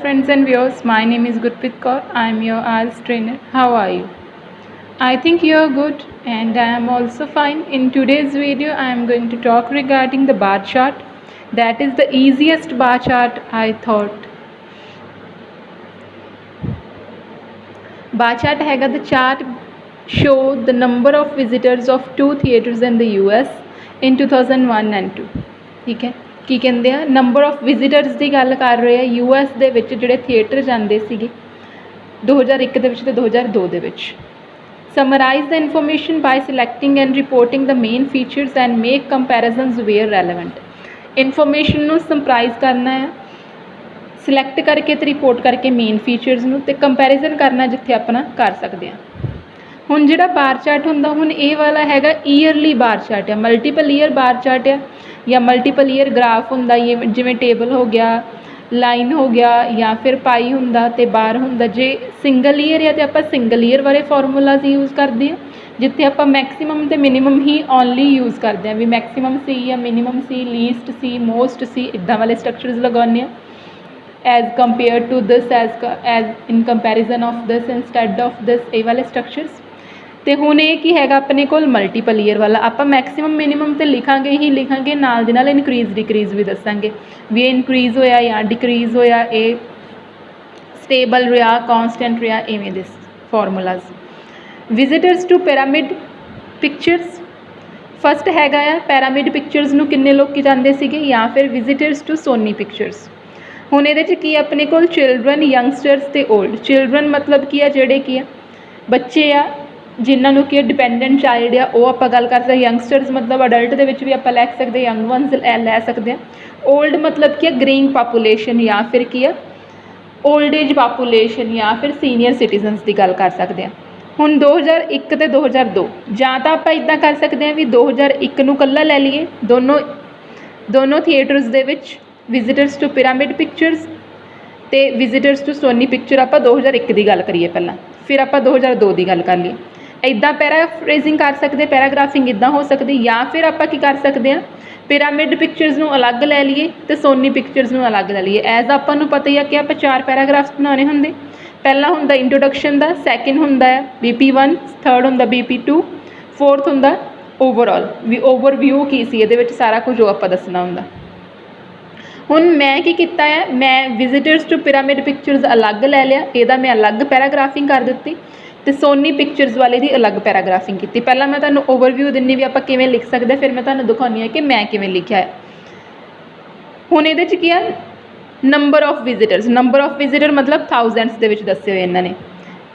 friends and viewers, my name is Gurpreet Kaur. I am your IELTS trainer. How are you? I think you are good and I am also fine. In today's video, I am going to talk regarding the bar chart. That is the easiest bar chart I thought. Bar chart हैगा the chart show the number of visitors of two theatres in the US in 2001 and 2. ठीक है, ਕੀ ਕਹਿੰਦੇ ਆ number of visitors ਦੀ ਗੱਲ ਕਰ ਰਹੇ ਆ US ਦੇ ਵਿੱਚ ਜਿਹੜੇ ਥੀਏਟਰ ਜਾਂਦੇ ਸੀਗੇ 2001 ਦੇ ਵਿੱਚ ਤੇ 2002 ਦੇ ਵਿੱਚ। Summarise the information by selecting and reporting the main features and make comparisons where relevant. Information ਨੂੰ ਸਮਰਾਈਜ਼ ਕਰਨਾ ਹੈ, ਸਿਲੈਕਟ ਕਰਕੇ ਤੇ ਰਿਪੋਰਟ ਕਰਕੇ ਮੇਨ ਫੀਚਰਸ ਨੂੰ ਤੇ ਕੰਪੈਰੀਜ਼ਨ ਕਰਨਾ ਜਿੱਥੇ ਆਪਣਾ ਕਰ ਸਕਦੇ ਹਾਂ। ਹੁਣ ਜਿਹੜਾ ਬਾਰ ਚਾਰਟ ਹੁੰਦਾ ਹੁਣ ਇਹ ਵਾਲਾ ਹੈਗਾ ਈਅਰਲੀ ਬਾਰ ਚਾਰਟ ਆ, ਮਲਟੀਪਲ ਈਅਰ ਬਾਰ ਚਾਰਟ ਆ ਜਾਂ ਮਲਟੀਪਲ ਈਅਰ ਗ੍ਰਾਫ ਹੁੰਦਾ ਜਿਵੇਂ ਟੇਬਲ ਹੋ ਗਿਆ, ਲਾਈਨ ਹੋ ਗਿਆ ਜਾਂ ਫਿਰ ਪਾਈ ਹੁੰਦਾ ਤੇ ਬਾਰ ਹੁੰਦਾ। ਜੇ ਸਿੰਗਲ ਈਅਰ ਆ ਤੇ ਆਪਾਂ ਸਿੰਗਲ ਈਅਰ ਵਾਲੇ ਫਾਰਮੂਲਾਜ਼ ਯੂਜ਼ ਕਰਦੇ ਹਾਂ ਜਿੱਥੇ ਆਪਾਂ ਮੈਕਸੀਮਮ ਤੇ ਮਿਨੀਮਮ ਹੀ ਓਨਲੀ ਯੂਜ਼ ਕਰਦੇ ਹਾਂ, ਵੀ ਮੈਕਸੀਮਮ ਸੀ ਜਾਂ ਮਿਨੀਮਮ ਸੀ, ਲੀਸਟ ਸੀ, ਮੋਸਟ ਸੀ, ਇੱਦਾਂ ਵਾਲੇ ਸਟਰਕਚਰਸ ਲਗਾਉਂਦੇ ਹਾਂ as compare to this as in comparison of this instead of this, ਇਹ ਵਾਲੇ ਸਟਰਕਚਰਸ। ਤੇ ਹੁਣ ਇਹ ਕੀ ਹੈਗਾ ਆਪਣੇ ਕੋਲ ਮਲਟੀਪਲ ਈਅਰ ਵਾਲਾ, ਆਪਾਂ ਮੈਕਸੀਮਮ ਮਿਨੀਮਮ ਤੇ ਲਿਖਾਂਗੇ ਹੀ ਲਿਖਾਂਗੇ, ਨਾਲ ਦੇ ਨਾਲ ਇਨਕਰੀਜ਼ ਡਿਕਰੀਜ਼ ਵੀ ਦੱਸਾਂਗੇ ਵੀ ਇਹ ਇਨਕਰੀਜ਼ ਹੋਇਆ ਜਾਂ ਡਿਕਰੀਜ਼ ਹੋਇਆ, ਇਹ ਸਟੇਬਲ ਰਿਹਾ, ਕੌਨਸਟੈਂਟ ਰਿਹਾ, ਇਵੇਂ ਦੇ formulas. Visitors to pyramid pictures first ਹੈਗਾ ਆ ਪਿਰਾਮਿਡ ਪਿਕਚਰਸ ਨੂੰ ਕਿੰਨੇ ਲੋਕ ਜਾਂਦੇ ਸੀਗੇ ਜਾਂ ਫਿਰ ਵਿਜ਼ਿਟਰਸ ਟੂ ਸੋਨੀ ਪਿਕਚਰਸ। ਹੁਣ ਇਹਦੇ 'ਚ ਕੀ ਆਪਣੇ ਕੋਲ ਚਿਲਡਰਨ, ਯੰਗਸਟਰਸ ਤੇ ਓਲਡ। ਚਿਲਡਰਨ ਮਤਲਬ ਕੀ ਆ ਜਿਹੜੇ ਕੀ ਆ ਬੱਚੇ ਆ ਜਿਨ੍ਹਾਂ ਨੂੰ ਕੀ ਡਿਪੈਂਡੈਂਟ ਚਾਈਲਡ ਆ ਉਹ ਆਪਾਂ ਗੱਲ ਕਰ ਸਕਦੇ। ਯੰਗਸਟਰਸ ਮਤਲਬ ਅਡਲਟ ਦੇ ਵਿੱਚ ਵੀ ਆਪਾਂ ਲੈ ਸਕਦੇ, ਯੰਗ ਵਨਸ ਲੈ ਸਕਦੇ ਹਾਂ। ਓਲਡ ਮਤਲਬ ਕੀ ਆ ਗ੍ਰੇਇੰਗ ਪਾਪੂਲੇਸ਼ਨ ਜਾਂ ਫਿਰ ਕੀ ਆ ਓਲਡ ਏਜ ਪਾਪੂਲੇਸ਼ਨ ਜਾਂ ਫਿਰ ਸੀਨੀਅਰ ਸਿਟੀਜ਼ਨਸ ਦੀ ਗੱਲ ਕਰ ਸਕਦੇ ਹਾਂ। ਹੁਣ 2001 ਤੇ 2002 ਜਾਂ ਤਾਂ ਆਪਾਂ ਇੱਦਾਂ ਕਰ ਸਕਦੇ ਹਾਂ ਵੀ 2001 ਨੂੰ ਇਕੱਲਾ ਲੈ ਲਈਏ, ਦੋਨੋਂ ਥੀਏਟਰਸ ਦੇ ਵਿੱਚ ਵਿਜ਼ਿਟਰਸ ਟੂ ਪਿਰਾਮਿਡ ਪਿਕਚਰਸ ਅਤੇ ਵਿਜ਼ਿਟਰਸ ਟੂ ਸੋਨੀ ਪਿਕਚਰ ਆਪਾਂ 2001 ਦੀ ਗੱਲ ਕਰੀਏ ਪਹਿਲਾਂ, ਫਿਰ ਆਪਾਂ 2002 ਦੀ ਗੱਲ ਕਰ ਲਈਏ। ਇੱਦਾਂ ਪੈਰਾਫਰੇਜ਼ਿੰਗ ਕਰ ਸਕਦੇ, ਪੈਰਾਗ੍ਰਾਫਿੰਗ ਇੱਦਾਂ ਹੋ ਸਕਦੀ ਜਾਂ ਫਿਰ ਆਪਾਂ ਕੀ ਕਰ ਸਕਦੇ ਹਾਂ ਪਿਰਾਮਿਡ ਪਿਕਚਰਸ ਨੂੰ ਅਲੱਗ ਲੈ ਲਈਏ ਅਤੇ ਸੋਨੀ ਪਿਕਚਰਸ ਨੂੰ ਅਲੱਗ ਲੈ ਲਈਏ। ਐਜ਼ ਆਪਾਂ ਨੂੰ ਪਤਾ ਹੀ ਆ ਕਿ ਆਪਾਂ 4 ਪੈਰਾਗ੍ਰਾਫਸ ਬਣਾਉਣੇ ਹੁੰਦੇ। ਪਹਿਲਾ ਹੁੰਦਾ ਇੰਟਰੋਡਕਸ਼ਨ ਦਾ, ਸੈਕਿੰਡ ਹੁੰਦਾ ਹੈ BP1, ਥਰਡ ਹੁੰਦਾ BP2, ਫੋਰਥ ਹੁੰਦਾ ਓਵਰਆਲ ਵੀ ਓਵਰਵਿਊ ਕੀ ਸੀ ਇਹਦੇ ਵਿੱਚ ਸਾਰਾ ਕੁਝ ਉਹ ਆਪਾਂ ਦੱਸਣਾ ਹੁੰਦਾ। ਹੁਣ ਮੈਂ ਕੀ ਕੀਤਾ ਹੈ, ਮੈਂ ਵਿਜ਼ਿਟਰਸ ਟੂ ਪਿਰਾਮਿਡ ਪਿਕਚਰਸ ਅਲੱਗ ਲੈ ਲਿਆ, ਇਹਦਾ ਮੈਂ ਅਲੱਗ ਪੈਰਾਗ੍ਰਾਫਿੰਗ ਕਰ ਦਿੱਤੀ ਅਤੇ ਸੋਨੀ ਪਿਕਚਰਸ ਵਾਲੇ ਦੀ ਅਲੱਗ ਪੈਰਾਗ੍ਰਾਫਿੰਗ ਕੀਤੀ। ਪਹਿਲਾਂ ਮੈਂ ਤੁਹਾਨੂੰ ਓਵਰਵਿਊ ਦਿੰਦੀ ਵੀ ਆਪਾਂ ਕਿਵੇਂ ਲਿਖ ਸਕਦੇ, ਫਿਰ ਮੈਂ ਤੁਹਾਨੂੰ ਦਿਖਾਉਂਦੀ ਹਾਂ ਕਿ ਮੈਂ ਕਿਵੇਂ ਲਿਖਿਆ ਹੈ। ਹੁਣ ਇਹਦੇ 'ਚ ਕੀ ਆ number of visitors, number of visitor ਮਤਲਬ ਥਾਊਜ਼ੈਂਡਸ ਦੇ ਵਿੱਚ ਦੱਸੇ ਹੋਏ ਇਹਨਾਂ ਨੇ।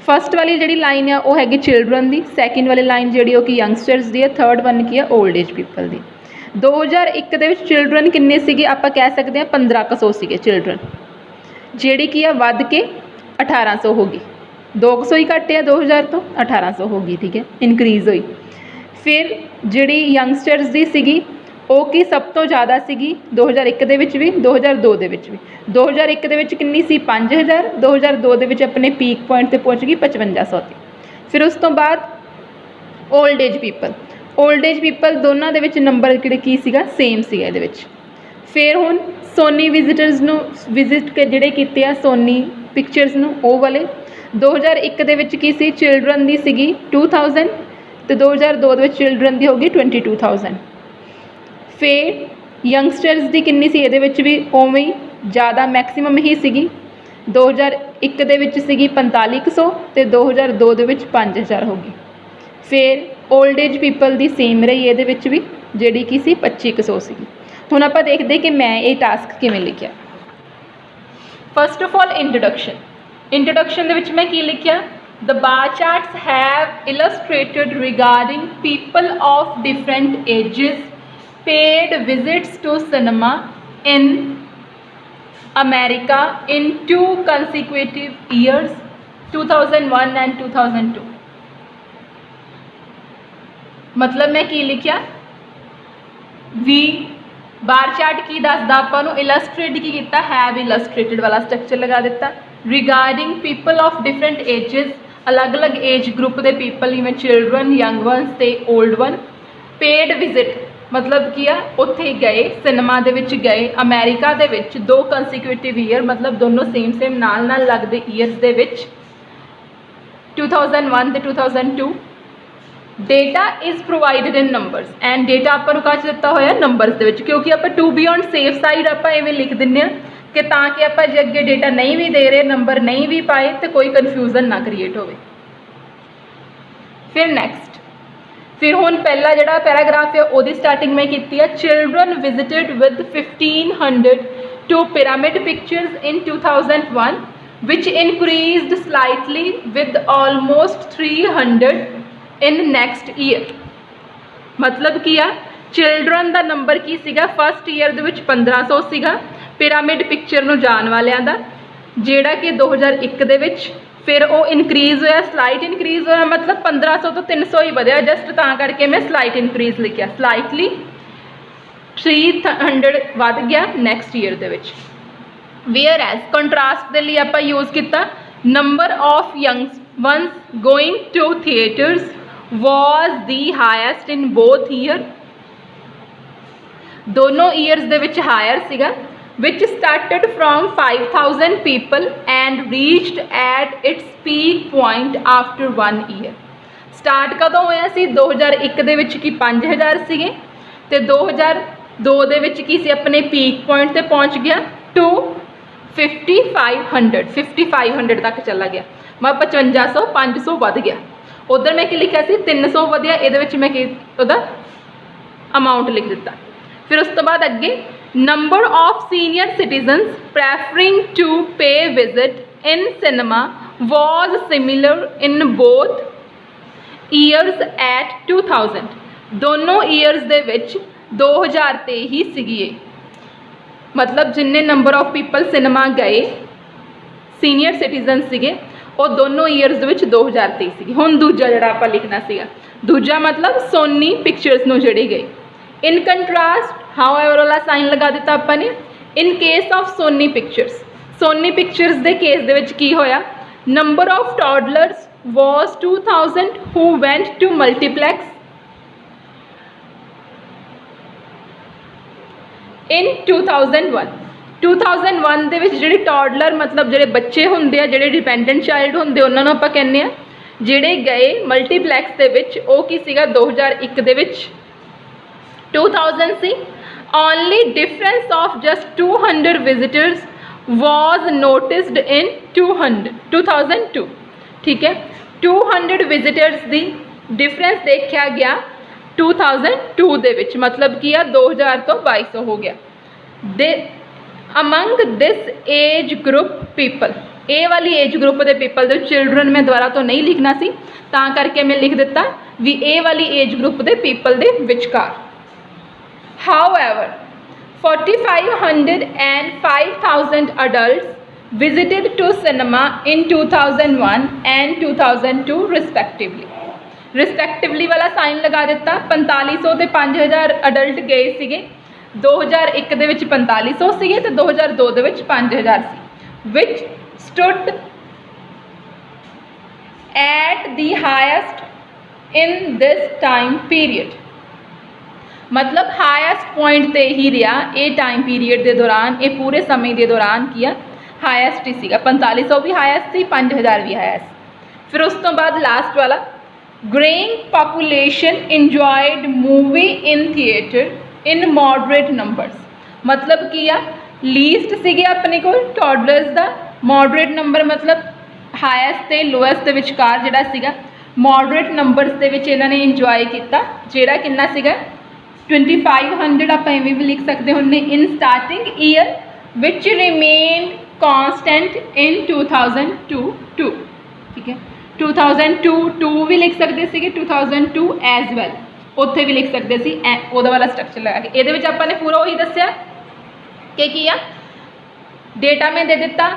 ਫਸਟ ਵਾਲੀ ਜਿਹੜੀ ਲਾਈਨ ਆ ਉਹ ਹੈਗੀ ਚਿਲਡਰਨ ਦੀ, ਸੈਕਿੰਡ ਵਾਲੀ ਲਾਈਨ ਜਿਹੜੀ ਉਹ ਕਿ ਯੰਗਸਟਰਸ ਦੀ ਹੈ, ਥਰਡ ਵਨ ਕੀ ਆ ਓਲਡ ਏਜ ਪੀਪਲ ਦੀ। 2001 ਦੇ ਵਿੱਚ ਚਿਲਡਰਨ ਕਿੰਨੇ ਸੀਗੇ ਆਪਾਂ ਕਹਿ ਸਕਦੇ ਹਾਂ 1500 ਸੀਗੇ ਚਿਲਡਰਨ, ਜਿਹੜੀ ਕੀ ਆ ਵੱਧ ਕੇ 1800 ਹੋ ਗਈ, 200 ਹੀ ਘੱਟੇ ਆ 2000 ਤੋਂ 1800 ਹੋ ਗਈ, ਠੀਕ ਹੈ ਇਨਕਰੀਜ਼ ਹੋਈ। ਫਿਰ ਜਿਹੜੀ ਯੰਗਸਟਰਸ ਦੀ ਸੀਗੀ ਉਹ ਕੀ ਸਭ ਤੋਂ ਜ਼ਿਆਦਾ ਸੀਗੀ 2001 ਦੇ ਵਿੱਚ ਵੀ 2002 ਦੇ ਵਿੱਚ ਵੀ। 2001 ਦੇ ਵਿੱਚ ਕਿੰਨੀ ਸੀ 5000, 2002 ਦੇ ਵਿੱਚ ਆਪਣੇ ਪੀਕ ਪੁਆਇੰਟ 'ਤੇ ਪਹੁੰਚ ਗਈ 5500 'ਤੇ। ਫਿਰ ਉਸ ਤੋਂ ਬਾਅਦ old age people, old age people ਦੋਨਾਂ ਦੇ ਵਿੱਚ ਨੰਬਰ ਕਿਹੜੇ ਕੀ ਸੀਗਾ ਸੇਮ ਸੀਗਾ ਇਹਦੇ ਵਿੱਚ। ਫਿਰ ਹੁਣ ਸੋਨੀ ਵਿਜ਼ਿਟਰਸ ਨੂੰ ਵਿਜ਼ਿਟ ਜਿਹੜੇ ਕੀਤੇ ਆ ਸੋਨੀ ਪਿਕਚਰਸ ਨੂੰ ਉਹ ਵਾਲੇ 2001 ਦੇ ਵਿੱਚ ਕੀ ਸੀ ਚਿਲਡਰਨ ਦੀ ਸੀਗੀ 2000 ਅਤੇ 2002 ਦੇ ਵਿੱਚ ਚਿਲਡਰਨ ਦੀ ਹੋ ਗਈ 22000। ਫਿਰ ਯੰਗਸਟਰਸ ਦੀ ਕਿੰਨੀ ਸੀ ਇਹਦੇ ਵਿੱਚ ਵੀ ਉਵੇਂ ਹੀ ਜ਼ਿਆਦਾ ਮੈਕਸੀਮਮ ਹੀ ਸੀਗੀ 2001 ਦੇ ਵਿੱਚ ਸੀਗੀ 4500 ਅਤੇ 2002 ਦੇ ਵਿੱਚ 5000 ਹੋ ਗਈ। ਫਿਰ ਓਲਡ ਏਜ ਪੀਪਲ ਦੀ ਸੇਮ ਰਹੀ ਇਹਦੇ ਵਿੱਚ ਵੀ ਜਿਹੜੀ ਕੀ ਸੀ 2500 ਸੀਗੀ। ਹੁਣ ਆਪਾਂ ਦੇਖਦੇ ਕਿ ਮੈਂ ਇਹ ਟਾਸਕ ਕਿਵੇਂ ਲਿਖਿਆ। ਫਸਟ ਆਫ ਆਲ ਇੰਟਰੋਡਕਸ਼ਨ ਦੇ ਵਿੱਚ ਮੈਂ ਕੀ ਲਿਖਿਆ, the bar charts have illustrated regarding people of different ages paid visits to cinema in America in 2 consecutive years 2001 and 2002। मतलब मैं की लिखिया भी बार चार्ट की दसदा ਆਪਾਂ ਨੂੰ ਇਲਸਟ੍ਰੇਟ ਕੀ ਕੀਤਾ हैव इलस्ट्रेटेड वाला स्ट्रक्चर लगा दिता। Regarding people of different ages अलग अलग एज ग्रुप के पीपल जिवें चिल्ड्रन, यंग वनस ते ओल्ड वन। पेड विजिट मतलब की आ उत्थे गए सिनेमा दे विच गए अमेरिका दे विच 2 कंसिक्यूटिव ईयर मतलब दोनों सेम नाल नाल लगदे ईयर्स दे विच 2001 ते 2002 data is provided in numbers and data आपां नूं काह च दित्ता होया नंबरस दे विच क्योंकि आपां to be on safe side आपां इवें लिख दिंदे आ कि ताकि आपां जे अगे डेटा नहीं भी दे रहे नंबर नहीं भी पाए तो कोई कन्फ्यूजन ना क्रिएट होवे। फिर नैक्सट फिर हुण पहला जिहड़ा पैराग्राफ है उहदी स्टार्टिंग मैं कीती है children visited with 1500 to pyramid pictures in 2001 which increased slightly with almost 300 in next year। मतलब की आ चिल्ड्रन का नंबर की सीगा फस्ट ईयर दे विच 1500 सीगा पिरामिड पिक्चर नूं जाण वालियां दा जिहड़ा कि 2001 दे विच फिर वो इनक्रीज़ होया स्लाइट इनक्रीज़ होया मतलब 1500 तो 300 ही वधिया जस्ट तां करके मैं स्लाइट इनक्रीज़ लिखिया स्लाइटली 300 वध गया नैक्सट ईयर दे विच। वेयर एज कंट्रास्ट के लिए आप यूज़ किया number of young ones going to theatres was the highest in both year दोनों ईयर्स दे विच हायर सीगा which started from 5000 people and reached at its peak point after 1 year. Start कदों होया सी 2001 दे विच कि 5000 सीगे ते 2002 दे विच की सी अपने पीक पॉइंट ते पहुँच गया टू 5500 तक चला गया मैं 5500 500 वध गया उधर मैं कि लिखा सी 300 वधिया ये मैं कि अमाउंट लिख दिता। फिर उस तो बाद अगे number of senior citizens preferring to pay visit in cinema was similar in both years at 2000 दोनों ईयर्स दे विच 2000 ते ही सीगी मतलब जिन्ने नंबर ऑफ पीपल सिनेमा गए सीनियर सिटीजन सीगे वो दोनों ईयर्स दे विच 2000 ते सी। हुण दूजा जिहड़ा आपां लिखना सीगा दूजा मतलब सोनी पिक्चर्स नूं जिहड़े गए इन कंट्रास्ट हाउ एवर वाला साइन लगा दिता आपां ने in case of Sony Pictures दे केस दे विच की होया number of toddlers was 2000 who went to multiplex in 2001 ਦੇ ਵਿੱਚ ਜਿਹੜੇ ਟੌਡਲਰ मतलब ਜਿਹੜੇ ਬੱਚੇ ਹੁੰਦੇ ਆ ਜਿਹੜੇ ਡਿਪੈਂਡੈਂਟ ਚਾਈਲਡ ਹੁੰਦੇ ਉਹਨਾਂ ਨੂੰ ਆਪਾਂ ਕਹਿੰਦੇ ਆ ਜਿਹੜੇ ਗਏ ਮਲਟੀਪਲੈਕਸ ਦੇ ਵਿੱਚ ਉਹ ਕੀ ਸੀਗਾ 2001 ਦੇ ਵਿੱਚ 2000 ਸੀ only difference of just 200 visitors was noticed in 2002 ठीक है 200 visitors ਦੀ डिफरेंस देखा गया 2002 ਦੇ ਵਿੱਚ मतलब कि 2000 तो 2200 हो गया दे among this age group people ए वाली एज ग्रुप के पीपल दे चिल्ड्रन मैं दोबारा तो नहीं लिखना सी तां करके मैं लिख दिता भी ए वाली एज ग्रुप के पीपल दे विचकार। However 4500 and 5000 adults visited to cinema in 2001 and 2002 रिस्पैक्टिवली वाला साइन लगा दिता 4500 ते 5000 अडल्ट गए सीगे 2001 दे विच 4500 सीगे ते 2002 दे विच 5000 सी which stood at the highest in this time period मतलब हाईएस्ट पॉइंट ते ही रहा ये टाइम पीरियड के दौरान ये पूरे समय के दौरान किया हाईएस्ट ही सीगा 4500 भी हाईएस्ट सी 5000 भी हाईएस्ट। फिर उस तो बाद लास्ट वाला growing population enjoyed movie in theatre in moderate numbers मतलब की आ लीस्ट सीगे अपने को टॉडलर्स दा मॉडरेट नंबर मतलब हाईएस्ट ते लोएस्ट दे विचकार जिहड़ा सीगा मॉडरेट नंबर्स दे विच इन्हां ने इंजॉय किया जिहड़ा किन्ना सीगा 2500 आप इवें भी लिख सकते होंगे in starting year which remain constant in 2002 ठीक है 2002 भी लिख सकते थे 2002 एज वैल उत्थे भी लिख सकते सी ओहदा वाला स्ट्रक्चर लगा के ये आपने पूरा वही दसिया कि डेटा मैं दे दिता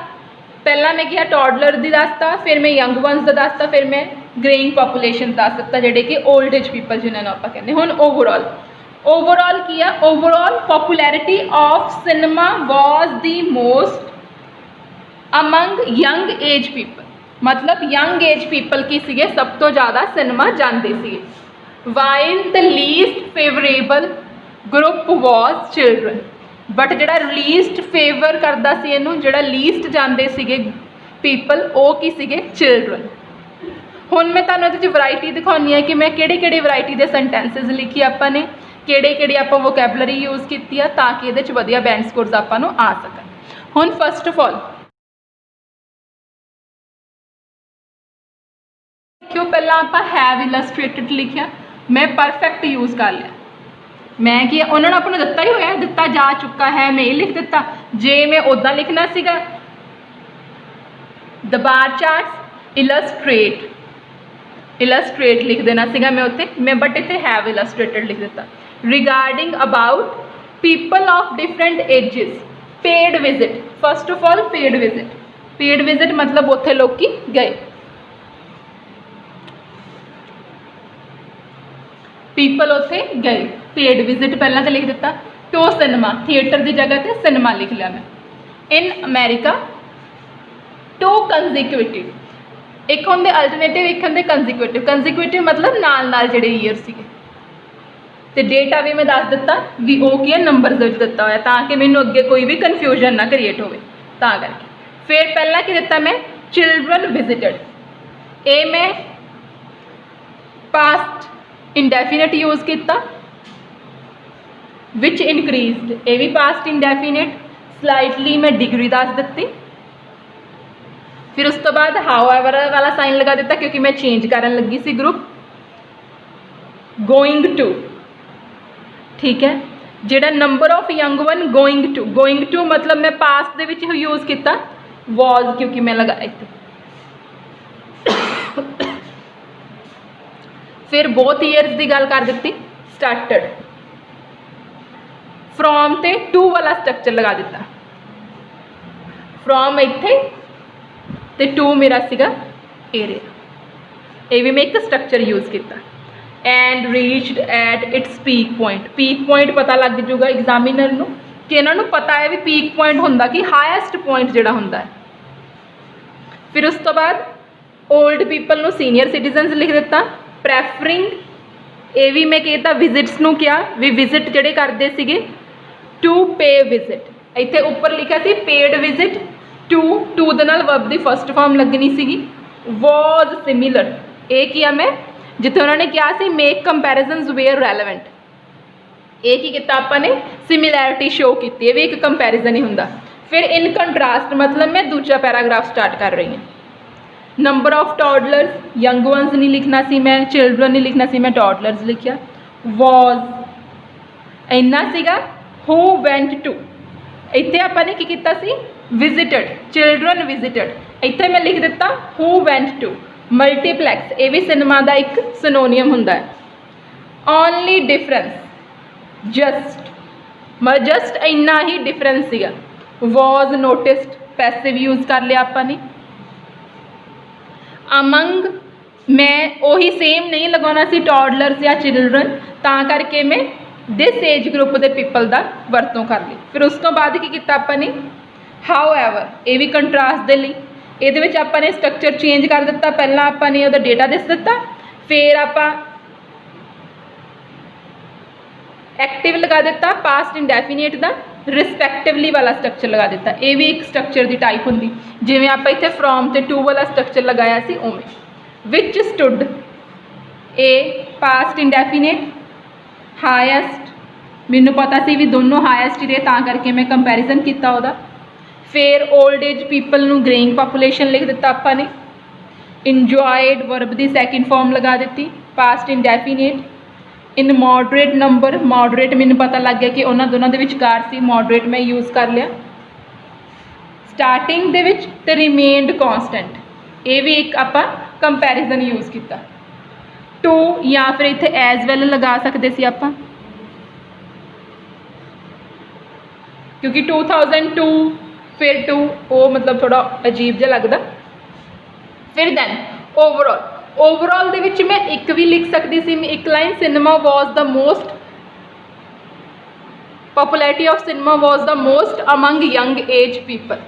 पहला मैं किया टॉडलर दी दसता फिर मैं यंग वंस का दसता फिर मैं ग्रेइंग पॉपूलेशन दस दिता जिहड़े कि ओल्ड एज पीपल जिन्होंने आप कहते हुण ओवरऑल किया overall popularity of cinema was the most among young age people मतलब यंग एज पीपल की सीगे सब तो ज़्यादा सिनेमा जाते सी while the least favourable group was children, but जिहड़ा लीस्ट फेवर करदा सी इहनूं, जिहड़ा लीस्ट जांदे सीगे पीपल, वो की सीगे चिल्ड्रन। हुण मैं तुहानूं इहदे च वैरायटी दिखाउणी है कि मैं किहड़ी वैरायटी दे सेंटेंसिस लिखी आपां ने, किहड़ी आपां वोकैबलरी यूज़ कीती आ, तां कि इहदे च वधिया बैंड स्कोर्स आपां नूं आ सकन। हुण फस्ट ऑफ ऑल लिखियो, पहला आपां हैव इलस्ट्रेटेड लिखिया, मैं परफेक्ट यूज़ कर लिया। मैं कि उन्होंने आपां नूं दित्ता ही होया, दित्ता जा चुका है, मैं ये लिख दिता। जे मैं उदां लिखना सीगा द बार चार्ट्स इलस्ट्रेट लिख देना सीगा मैं उत्ते, मैं बट इत्थे हैव इलस्ट्रेटेड लिख दिता। Regarding about people of different ages, paid visit, first of all paid visit मतलब उत्थे लोग गए, पीपल उत्थे गए, पेड विजिट पहला तो लिख दिता। टू सिनेमा, थिएटर की जगह पर सिनेमा लिख लिया मैं। इन अमेरिका टू कंजिक्यूटिव, एक होंदे अल्टरनेटिव, एक होंदे कंजिक्यूटिव मतलब नाल जिहड़े ईयर सीगे, ते डेटा भी मैं दस दिता भी वो की है नंबरस विच दिता होया, ताकि मैनूं अगे कोई भी कन्फ्यूजन ना क्रिएट होवे, तां करके। फिर पहला की दिता मैं चिल्ड्रन विजिटेड, ये मैं पास्ट इंडेफिनेट यूज़ किया, विच इनक्रीजड, ये भी पास्ट इंडेफिनेट, स्लाइटली मैं डिग्री दस दी। फिर उस तो बाद हाउएवर वाला साइन लगा दिता क्योंकि मैं चेंज करन लगी सी ग्रुप। गोइंग टू, ठीक है, जिहड़ा number of young one going to मतलब मैं पास्ट दे विच यूज़ किया वॉज, क्योंकि मैं लगा इत्थे। फिर बोथ ईयर्स की गल कर दी, स्टार्टड, फ्रॉम ते टू वाला स्ट्रक्चर लगा दिता, फ्रॉम इत्थे ते टू मेरा सीगा एरिया, ये भी मैं एक स्ट्रक्चर यूज़ किया। And reached at its peak point पता लग जूगा एग्जामिनर नूं कि इन्हों पता है भी पीक पॉइंट होंदा कि हाईएस्ट पॉइंट जिहड़ा होंदा है। फिर उस तो बाद ओल्ड पीपल नूं सीनियर सिटीजनस लिख दिता। प्रैफरिंग, ये भी मैं कहता विजिट्स नूं क्या भी विजिट जिहड़े करदे सीगे टू पे विजिट, इत्थे उपर लिखा सी पेड विजिट, टू दे नाल वर्ब दी फस्ट फॉर्म लगनी सीगी। वॉज सिमिलर, ये किया मैं जिथे उन्होंने क्या सी मेक कंपैरिजनस वेयर रैलेवेंट, ये की किया आपां ने सिमिलैरिटी शो की, ये भी एक कंपैरिजन ही हुंदा। फिर इन कंट्रास्ट मतलब मैं दूजा पैराग्राफ स्टार्ट कर रही हूँ। Number of toddlers, young ones नहीं लिखना सी मैं, चिल्ड्रन नहीं लिखना सी मैं, टॉडलर्स लिखिया। वॉज इन्ना सीगा। हू वेंट टू, इत्थे आपां ने की कीता सी विजिटेड, चिल्ड्रन विजिटेड, इत्थे मैं लिख दिता हू वेंट टू। मल्टीप्लैक्स, ये भी सिनेमा का एक सिनोनियम हुंदा है। ओनली डिफरेंस, जस्ट इन्ना ही डिफरेंस सीगा। वॉज नोटिस्ड, पैसिव यूज़ कर लिया आपां ने। अमंग, मैं वही सेम नहीं लगाना सी टॉडलर्स या चिल्ड्रन, तां करके मैं दिस एज ग्रुप के पीपल का वरतों कर ली। फिर उस तो बाद की किया आपां ने हाउएवर, ये भी कंट्रास्ट दे लई, ਇਹਦੇ ਵਿੱਚ ਆਪਾਂ ਨੇ स्ट्रक्चर चेंज कर दिता। पहला ਆਪਾਂ ने ਉਹਦਾ डेटा दस दिता, फिर ਆਪਾਂ एक्टिव लगा दिता, पास्ट इंडेफिनेट का रिस्पैक्टिवली वाला स्ट्रक्चर लगा दिता। ये भी एक स्ट्रक्चर की टाइप होंगी, जिवें आप इत्थे फ्रॉम ते टू वाला स्ट्रक्चर लगाया सी उवें। विच स्टुड, ए पास्ट इंडेफिनेट। हाईएस्ट, मैनूं पता सी भी दोनों हाईएस्ट ही रहे, तां करके मैं कंपैरिजन किया उहदा। फिर ओल्ड एज पीपल नूं ग्रेइंग पॉपूलेशन लिख दिता आपां ने। इंजॉयड वर्ब की सैकेंड फॉर्म लगा दी, past indefinite. In moderate number, moderate मैनूं पता लग गया कि उन्होंने दोनों के विचकार सी, मॉडरेट मैं यूज़ कर लिया। स्टार्टिंग दे विच ते रिमेनड कॉन्सटेंट, ये भी एक आपां कंपैरिजन यूज़ किया। टू या फिर इत्थे एज वैल लगा सकते सी आपां, क्योंकि 2002 फिर टू वो मतलब थोड़ा अजीब जिहा लगदा। फिर दैन ओवरऑल दे विच मैं एक भी लिख सकती सी, एक line cinema was the most, popularity of cinema was the most among young age people.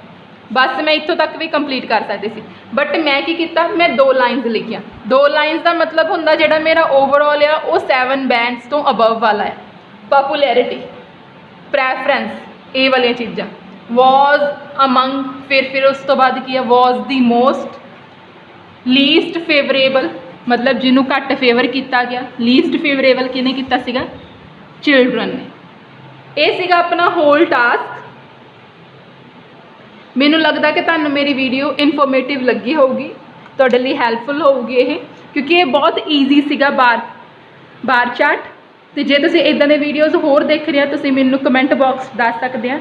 बस मैं इत्थों तक भी कंप्लीट कर सकती सी, बट मैं की कीता, मैं दो लाइन्स लिखिया। दो लाइन्स का मतलब हुंदा जिहड़ा मेरा ओवरऑल आ वो 7 बैंड्स तो अबव वाला है, पॉपुलैरिटी, प्रैफरेंस, ये वाली चीज़ां। वॉज, अमंग, फिर उस तो बाद की है was the most, least favourable मतलब जिन्हों घट फेवर किया गया, लीस्ट फेवरेबल किने किया सीगा, चिल्ड्रन ने। ये सीगा अपना होल टास्क। मैनू लगता कि तुहानू मेरी वीडियो इन्फॉर्मेटिव लगी होगी, तुहाडे लई हैल्पफुल होगी ये, क्योंकि ये बहुत ईजी सीगा बार चार्ट। तो जे तुसीं इदां दे वीडियोज़ होर देख रहे हो तुसीं मैनू कमेंट बॉक्स दस सकते हैं।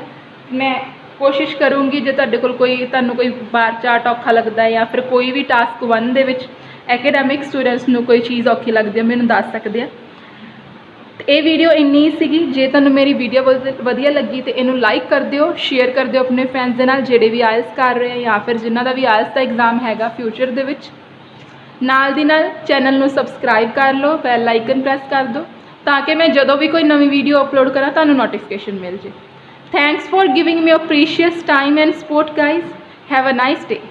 मैं कोशिश करूँगी जो तुहाडे कोल तुहानू कोई बार चार्ट औखा लगता है या फिर कोई भी टास्क 1 दे विच एकेडैमिक स्टूडेंट्स नू कोई चीज़ औखी लगती है मैनू दस सकते हैं। ये वीडियो इन्नी सीगी। जे तुहानू मेरी वीडियो वधिया लगी तो इनू लाइक कर दिओ, शेयर कर दिओ अपने फ्रेंड्स दे नाल जिहड़े भी आयल्स कर रहे हैं या फिर जिन्हां दा भी आयल्स का एग्जाम हैगा फ्यूचर दे विच। नाल दी नाल चैनल नू सबसक्राइब कर लो, बैल आइकन प्रेस कर दो ताकि मैं जदों भी कोई नवी वीडियो अपलोड करा तुहानू नोटिफिकेशन मिल जाए। Thanks for giving me your precious time and support guys. Have a nice day.